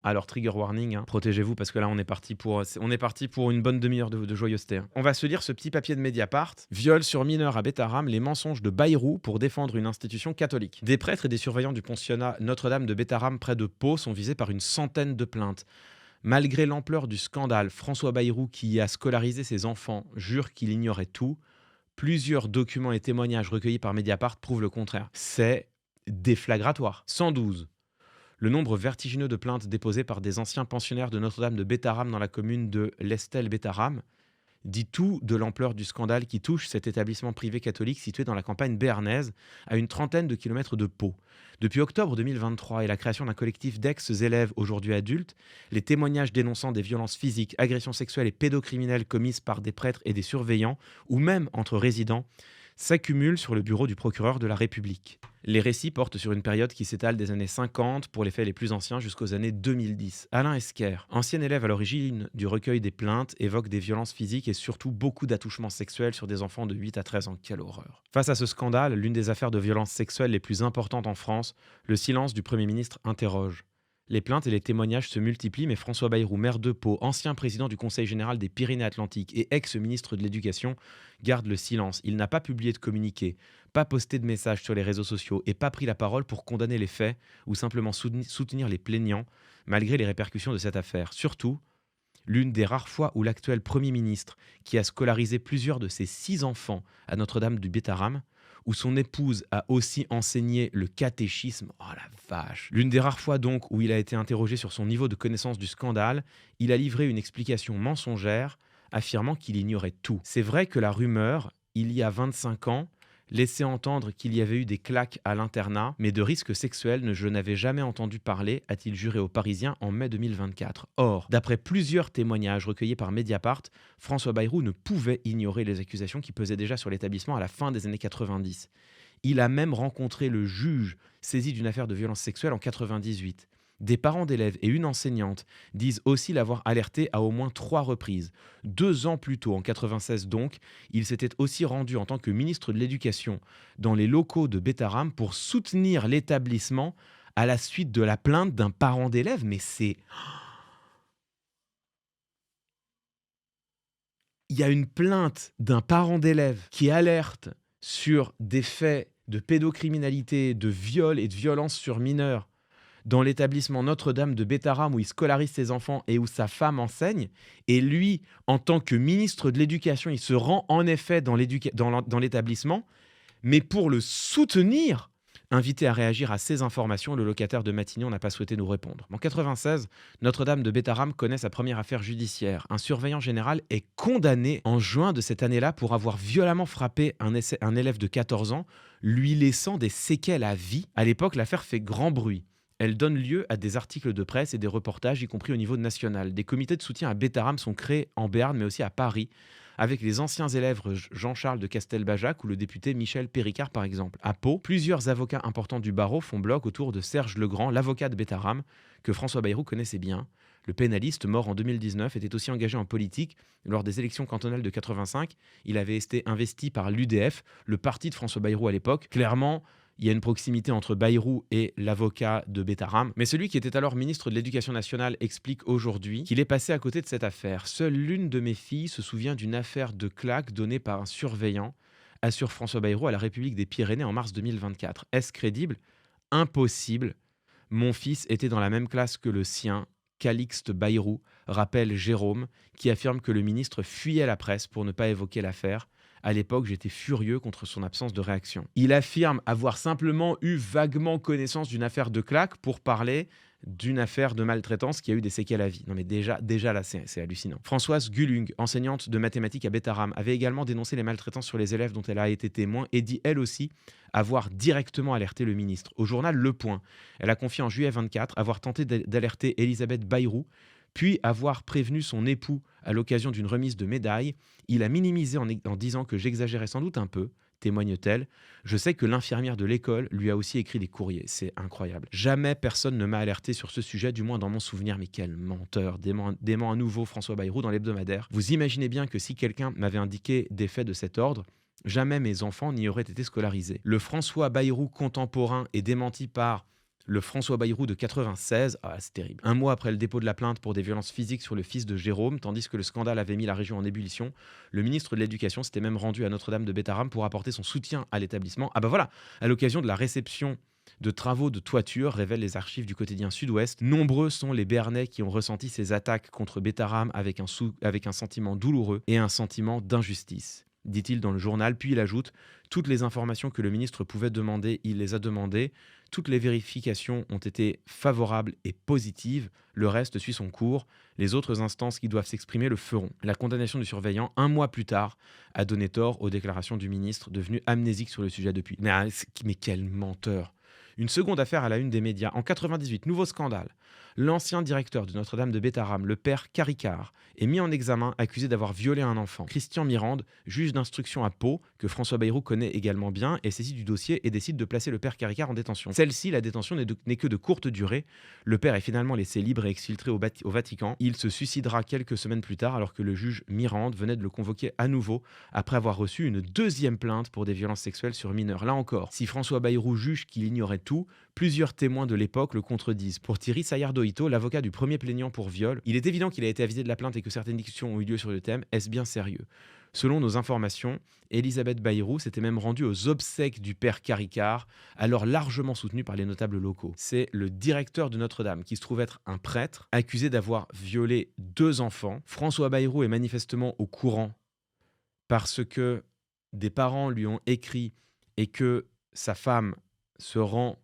Alors trigger warning, hein, protégez-vous parce que là on est parti pour une bonne demi-heure de joyeuseté, hein. On va se lire ce petit papier de Mediapart. Viol sur mineur à Bétarame, les mensonges de Bayrou pour défendre une institution catholique. Des prêtres et des surveillants du pensionnat Notre-Dame de Bétarame près de Pau sont visés par une centaine de plaintes. Malgré l'ampleur du scandale, François Bayrou, qui y a scolarisé ses enfants, jure qu'il ignorait tout. Plusieurs documents et témoignages recueillis par Mediapart prouvent le contraire. C'est déflagratoire. 112. Le nombre vertigineux de plaintes déposées par des anciens pensionnaires de Notre-Dame de Bétarame dans la commune de l'Estel-Bétarame dit tout de l'ampleur du scandale qui touche cet établissement privé catholique situé dans la campagne béarnaise, à une trentaine de kilomètres de Pau. Depuis octobre 2023 et la création d'un collectif d'ex-élèves aujourd'hui adultes, les témoignages dénonçant des violences physiques, agressions sexuelles et pédocriminelles commises par des prêtres et des surveillants, ou même entre résidents, s'accumulent sur le bureau du procureur de la République. Les récits portent sur une période qui s'étale des années 50 pour les faits les plus anciens jusqu'aux années 2010. Alain Esquer, ancien élève à l'origine du recueil des plaintes, évoque des violences physiques et surtout beaucoup d'attouchements sexuels sur des enfants de 8 à 13 ans. Quelle horreur. Face à ce scandale, l'une des affaires de violences sexuelles les plus importantes en France, le silence du Premier ministre interroge. Les plaintes et les témoignages se multiplient, mais François Bayrou, maire de Pau, ancien président du Conseil général des Pyrénées-Atlantiques et ex-ministre de l'Éducation, garde le silence. Il n'a pas publié de communiqué, pas posté de message sur les réseaux sociaux et pas pris la parole pour condamner les faits ou simplement soutenir les plaignants, malgré les répercussions de cette affaire. Surtout, l'une des rares fois où l'actuel Premier ministre, qui a scolarisé plusieurs de ses 6 enfants à Notre-Dame du Bétarame, où son épouse a aussi enseigné le catéchisme. Oh la vache. L'une des rares fois donc où il a été interrogé sur son niveau de connaissance du scandale, il a livré une explication mensongère, affirmant qu'il ignorait tout. C'est vrai que la rumeur, il y a 25 ans, laissait entendre qu'il y avait eu des claques à l'internat, mais de risques sexuels, je n'avais jamais entendu parler, a-t-il juré aux Parisiens en mai 2024. Or, d'après plusieurs témoignages recueillis par Mediapart, François Bayrou ne pouvait ignorer les accusations qui pesaient déjà sur l'établissement à la fin des années 90. Il a même rencontré le juge saisi d'une affaire de violence sexuelle en 98. Des parents d'élèves et une enseignante disent aussi l'avoir alerté à au moins 3 reprises. 2 ans plus tôt, en 96 donc, il s'était aussi rendu en tant que ministre de l'Éducation dans les locaux de Bétarame pour soutenir l'établissement à la suite de la plainte d'un parent d'élève. Mais c'est... Il y a une plainte d'un parent d'élève qui alerte sur des faits de pédocriminalité, de viol et de violence sur mineurs dans l'établissement Notre-Dame de Bétarame où il scolarise ses enfants et où sa femme enseigne. Et lui, en tant que ministre de l'Éducation, il se rend en effet dans l'établissement, mais pour le soutenir. Invité à réagir à ces informations, le locataire de Matignon n'a pas souhaité nous répondre. En 96, Notre-Dame de Bétarame connaît sa première affaire judiciaire. Un surveillant général est condamné en juin de cette année-là pour avoir violemment frappé un élève de 14 ans, lui laissant des séquelles à vie. À l'époque, l'affaire fait grand bruit. Elle donne lieu à des articles de presse et des reportages, y compris au niveau national. Des comités de soutien à Bétarame sont créés en Béarn, mais aussi à Paris, avec les anciens élèves Jean-Charles de Castelbajac ou le député Michel Péricard, par exemple. À Pau, plusieurs avocats importants du barreau font bloc autour de Serge Legrand, l'avocat de Bétarame, que François Bayrou connaissait bien. Le pénaliste, mort en 2019, était aussi engagé en politique. Lors des élections cantonales de 85, il avait été investi par l'UDF, le parti de François Bayrou à l'époque. Clairement, il y a une proximité entre Bayrou et l'avocat de Bétarame. Mais celui qui était alors ministre de l'Éducation nationale explique aujourd'hui qu'il est passé à côté de cette affaire. Seule l'une de mes filles se souvient d'une affaire de claque donnée par un surveillant, assure François Bayrou à la République des Pyrénées en mars 2024. Est-ce crédible? Impossible. Mon fils était dans la même classe que le sien. Calixte Bayrou, rappelle Jérôme, qui affirme que le ministre fuyait la presse pour ne pas évoquer l'affaire. À l'époque, j'étais furieux contre son absence de réaction. Il affirme avoir simplement eu vaguement connaissance d'une affaire de claque pour parler d'une affaire de maltraitance qui a eu des séquelles à vie. Non mais déjà là, c'est hallucinant. Françoise Gullung, enseignante de mathématiques à Bétarame, avait également dénoncé les maltraitances sur les élèves dont elle a été témoin et dit elle aussi avoir directement alerté le ministre. Au journal Le Point, elle a confié en juillet 24 avoir tenté d'alerter Elisabeth Bayrou, puis avoir prévenu son époux à l'occasion d'une remise de médaille. Il a minimisé en disant que j'exagérais sans doute un peu, témoigne-t-elle. Je sais que l'infirmière de l'école lui a aussi écrit des courriers. C'est incroyable. Jamais personne ne m'a alerté sur ce sujet, du moins dans mon souvenir. Mais quel menteur, dément à nouveau François Bayrou dans l'hebdomadaire. Vous imaginez bien que si quelqu'un m'avait indiqué des faits de cet ordre, jamais mes enfants n'y auraient été scolarisés. Le François Bayrou contemporain est démenti par Le François Bayrou de 96, c'est terrible. Un mois après le dépôt de la plainte pour des violences physiques sur le fils de Jérôme, tandis que le scandale avait mis la région en ébullition, le ministre de l'Éducation s'était même rendu à Notre-Dame de Bétharram pour apporter son soutien à l'établissement. Ah bah voilà, à l'occasion de la réception de travaux de toiture, révèlent les archives du quotidien Sud-Ouest. Nombreux sont les Béarnais qui ont ressenti ces attaques contre Bétharram avec un sentiment douloureux et un sentiment d'injustice, dit-il dans le journal. Puis il ajoute: toutes les informations que le ministre pouvait demander, il les a demandées. Toutes les vérifications ont été favorables et positives. Le reste suit son cours. Les autres instances qui doivent s'exprimer le feront. La condamnation du surveillant, un mois plus tard, a donné tort aux déclarations du ministre, devenu amnésique sur le sujet depuis. Mais quel menteur! Une seconde affaire à la une des médias. En 98, nouveau scandale. L'ancien directeur de Notre-Dame de Bétharram, le père Caricart, est mis en examen, accusé d'avoir violé un enfant. Christian Mirande, juge d'instruction à Pau, que François Bayrou connaît également bien, est saisi du dossier et décide de placer le père Caricart en détention. Celle-ci, la détention n'est que de courte durée. Le père est finalement laissé libre et exfiltré au Vatican. Il se suicidera quelques semaines plus tard, alors que le juge Mirande venait de le convoquer à nouveau après avoir reçu une deuxième plainte pour des violences sexuelles sur mineurs. Là encore, si François Bayrou juge qu'il ignorait tout, plusieurs témoins de l'époque le contredisent. Pour Thierry Sayardo-Ito, l'avocat du premier plaignant pour viol, il est évident qu'il a été avisé de la plainte et que certaines discussions ont eu lieu sur le thème. Est-ce bien sérieux? Selon nos informations, Elisabeth Bayrou s'était même rendue aux obsèques du père Caricart, alors largement soutenu par les notables locaux. C'est le directeur de Notre-Dame, qui se trouve être un prêtre, accusé d'avoir violé 2 enfants. François Bayrou est manifestement au courant parce que des parents lui ont écrit et que sa femme se rend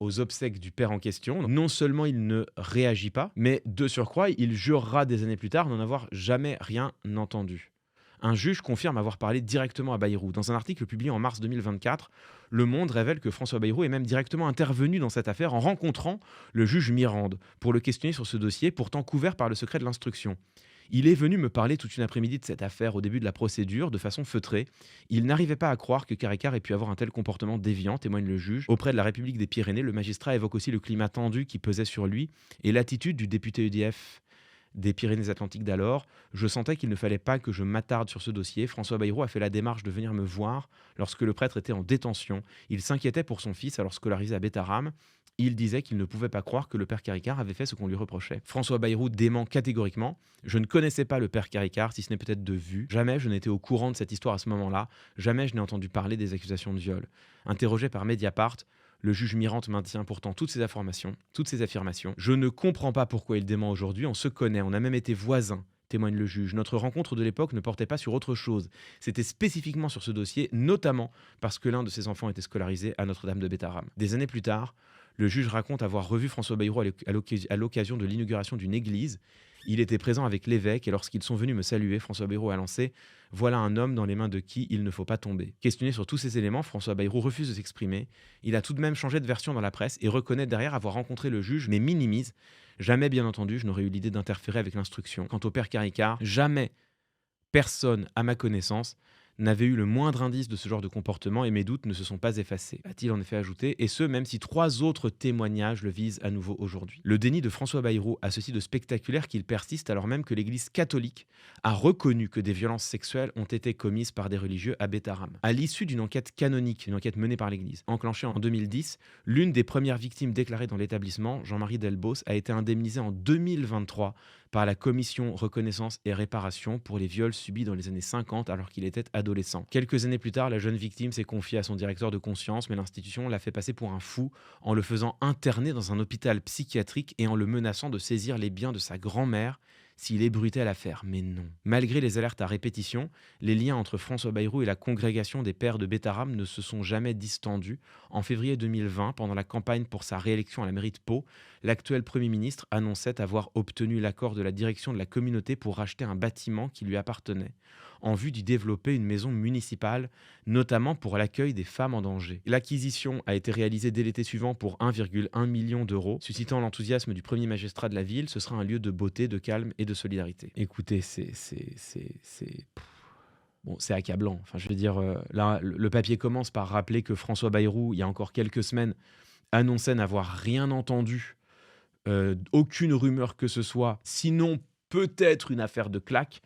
aux obsèques du père en question. Non seulement il ne réagit pas, mais de surcroît, il jurera des années plus tard n'en avoir jamais rien entendu. Un juge confirme avoir parlé directement à Bayrou. Dans un article publié en mars 2024, Le Monde révèle que François Bayrou est même directement intervenu dans cette affaire en rencontrant le juge Mirande pour le questionner sur ce dossier, pourtant couvert par le secret de l'instruction. Il est venu me parler toute une après-midi de cette affaire au début de la procédure, de façon feutrée. Il n'arrivait pas à croire que Caricart ait pu avoir un tel comportement déviant, témoigne le juge. Auprès de la République des Pyrénées, le magistrat évoque aussi le climat tendu qui pesait sur lui et l'attitude du député EDF des Pyrénées-Atlantiques d'alors. Je sentais qu'il ne fallait pas que je m'attarde sur ce dossier. François Bayrou a fait la démarche de venir me voir lorsque le prêtre était en détention. Il s'inquiétait pour son fils alors scolarisé à Bétharram. Il disait qu'il ne pouvait pas croire que le père Caricart avait fait ce qu'on lui reprochait. François Bayrou dément catégoriquement. Je ne connaissais pas le père Caricart, si ce n'est peut-être de vue. Jamais je n'étais au courant de cette histoire à ce moment-là. Jamais je n'ai entendu parler des accusations de viol. Interrogé par Mediapart, le juge Mirande maintient pourtant toutes ces affirmations. Je ne comprends pas pourquoi il dément aujourd'hui. On se connaît, on a même été voisins, témoigne le juge. Notre rencontre de l'époque ne portait pas sur autre chose. C'était spécifiquement sur ce dossier, notamment parce que l'un de ses enfants était scolarisé à Notre-Dame de Bétharram. Des années plus tard, le juge raconte avoir revu François Bayrou à l'occasion de l'inauguration d'une église. Il était présent avec l'évêque et lorsqu'ils sont venus me saluer, François Bayrou a lancé « Voilà un homme dans les mains de qui il ne faut pas tomber ». Questionné sur tous ces éléments, François Bayrou refuse de s'exprimer. Il a tout de même changé de version dans la presse et reconnaît derrière avoir rencontré le juge, mais minimise. Jamais, bien entendu, je n'aurais eu l'idée d'interférer avec l'instruction. Quant au père Caricart, jamais personne, à ma connaissance, n'avait eu le moindre indice de ce genre de comportement et mes doutes ne se sont pas effacés, a-t-il en effet ajouté, et ce, même si 3 autres témoignages le visent à nouveau aujourd'hui. Le déni de François Bayrou a ceci de spectaculaire qu'il persiste alors même que l'Église catholique a reconnu que des violences sexuelles ont été commises par des religieux à Bétharram. À l'issue d'une enquête canonique, une enquête menée par l'Église, enclenchée en 2010, l'une des premières victimes déclarées dans l'établissement, Jean-Marie Delbos, a été indemnisé en 2023 par la Commission Reconnaissance et Réparation pour les viols subis dans les années 50 alors qu'il était adolescent. Quelques années plus tard, la jeune victime s'est confiée à son directeur de conscience, mais l'institution l'a fait passer pour un fou en le faisant interner dans un hôpital psychiatrique et en le menaçant de saisir les biens de sa grand-mère s'il ébruitait l'affaire. Mais non. Malgré les alertes à répétition, les liens entre François Bayrou et la congrégation des pères de Bétharram ne se sont jamais distendus. En février 2020, pendant la campagne pour sa réélection à la mairie de Pau, l'actuel Premier ministre annonçait avoir obtenu l'accord de la direction de la communauté pour racheter un bâtiment qui lui appartenait, en vue d'y développer une maison municipale, notamment pour l'accueil des femmes en danger. L'acquisition a été réalisée dès l'été suivant pour 1,1 million d'euros, suscitant l'enthousiasme du premier magistrat de la ville. Ce sera un lieu de beauté, de calme et de solidarité. Écoutez, bon, c'est accablant. Enfin, je veux dire, là, le papier commence par rappeler que François Bayrou, il y a encore quelques semaines, annonçait n'avoir rien entendu, aucune rumeur que ce soit, sinon peut-être une affaire de claque.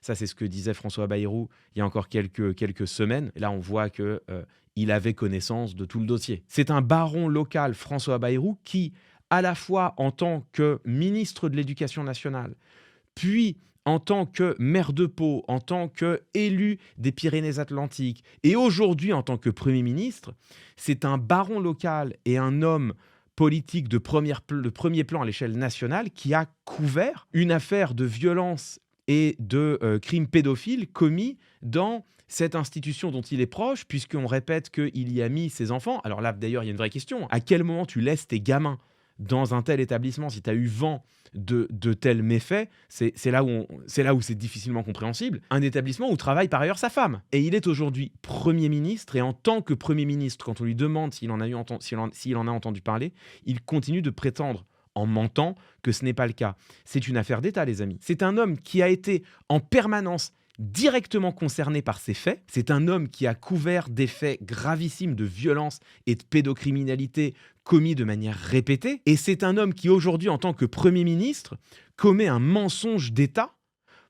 Ça, c'est ce que disait François Bayrou il y a encore quelques semaines. Et là, on voit que il avait connaissance de tout le dossier. C'est un baron local, François Bayrou, qui, à la fois en tant que ministre de l'Éducation nationale, puis en tant que maire de Pau, en tant qu'élu des Pyrénées-Atlantiques, et aujourd'hui en tant que Premier ministre, c'est un baron local et un homme politique de premier plan à l'échelle nationale qui a couvert une affaire de violence et de crimes pédophiles commis dans cette institution dont il est proche, puisqu'on répète qu'il y a mis ses enfants. Alors là, d'ailleurs, il y a une vraie question. À quel moment tu laisses tes gamins dans un tel établissement si tu as eu vent de tels méfaits? C'est là où c'est difficilement compréhensible. Un établissement où travaille par ailleurs sa femme. Et il est aujourd'hui Premier ministre, et en tant que Premier ministre, quand on lui demande s'il en a entendu parler, il continue de prétendre, en mentant, que ce n'est pas le cas. C'est une affaire d'État, les amis. C'est un homme qui a été en permanence directement concerné par ces faits. C'est un homme qui a couvert des faits gravissimes de violence et de pédocriminalité commis de manière répétée. Et c'est un homme qui, aujourd'hui, en tant que Premier ministre, commet un mensonge d'État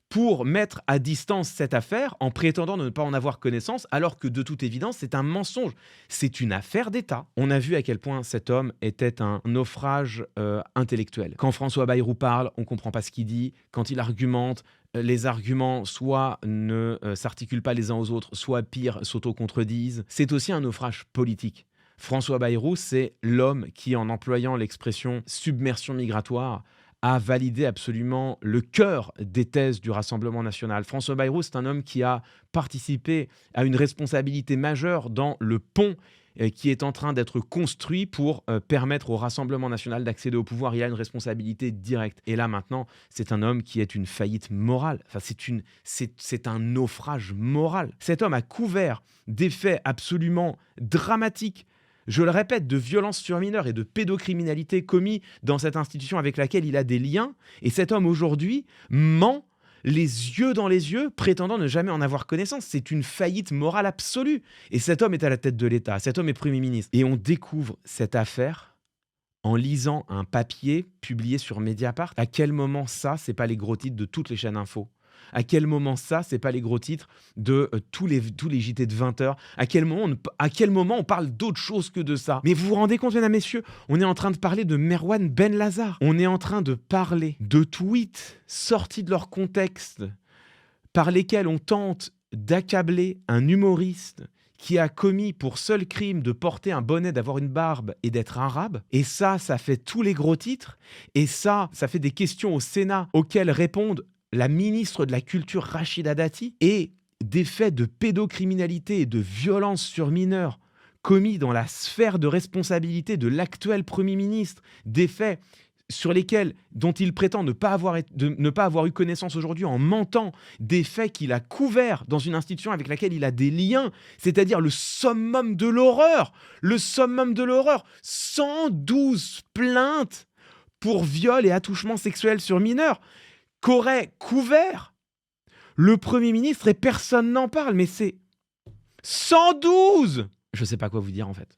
pour mettre à distance cette affaire en prétendant ne pas en avoir connaissance, alors que de toute évidence, c'est un mensonge. C'est une affaire d'État. On a vu à quel point cet homme était un naufrage intellectuel. Quand François Bayrou parle, on ne comprend pas ce qu'il dit. Quand il argumente, les arguments soit ne s'articulent pas les uns aux autres, soit pire, s'auto-contredisent. C'est aussi un naufrage politique. François Bayrou, c'est l'homme qui, en employant l'expression submersion migratoire, a validé absolument le cœur des thèses du Rassemblement national. François Bayrou, c'est un homme qui a participé à une responsabilité majeure dans le pont qui est en train d'être construit pour permettre au Rassemblement national d'accéder au pouvoir. Il a une responsabilité directe. Et là, maintenant, c'est un homme qui est une faillite morale. Enfin, c'est un naufrage moral. Cet homme a couvert des faits absolument dramatiques, je le répète, de violences sur mineurs et de pédocriminalité commis dans cette institution avec laquelle il a des liens. Et cet homme, aujourd'hui, ment les yeux dans les yeux, prétendant ne jamais en avoir connaissance. C'est une faillite morale absolue. Et cet homme est à la tête de l'État. Cet homme est Premier ministre. Et on découvre cette affaire en lisant un papier publié sur Mediapart. À quel moment ça, c'est pas les gros titres de toutes les chaînes info? À quel moment ça, c'est pas les gros titres de tous les JT de 20h? À quel moment on parle d'autre chose que de ça? Mais vous vous rendez compte, mesdames, messieurs, on est en train de parler de Merwan Benlazar. On est en train de parler de tweets sortis de leur contexte par lesquels on tente d'accabler un humoriste qui a commis pour seul crime de porter un bonnet, d'avoir une barbe et d'être arabe. Et ça fait tous les gros titres. Et ça fait des questions au Sénat auxquelles répondent la ministre de la Culture Rachida Dati, et des faits de pédocriminalité et de violence sur mineurs commis dans la sphère de responsabilité de l'actuel Premier ministre, des faits dont il prétend ne pas avoir eu connaissance aujourd'hui en mentant, des faits qu'il a couverts dans une institution avec laquelle il a des liens, c'est-à-dire le summum de l'horreur, 112 plaintes pour viol et attouchement sexuel sur mineurs qu'aurait couvert le Premier ministre, et personne n'en parle. Mais c'est 112! Je sais pas quoi vous dire en fait.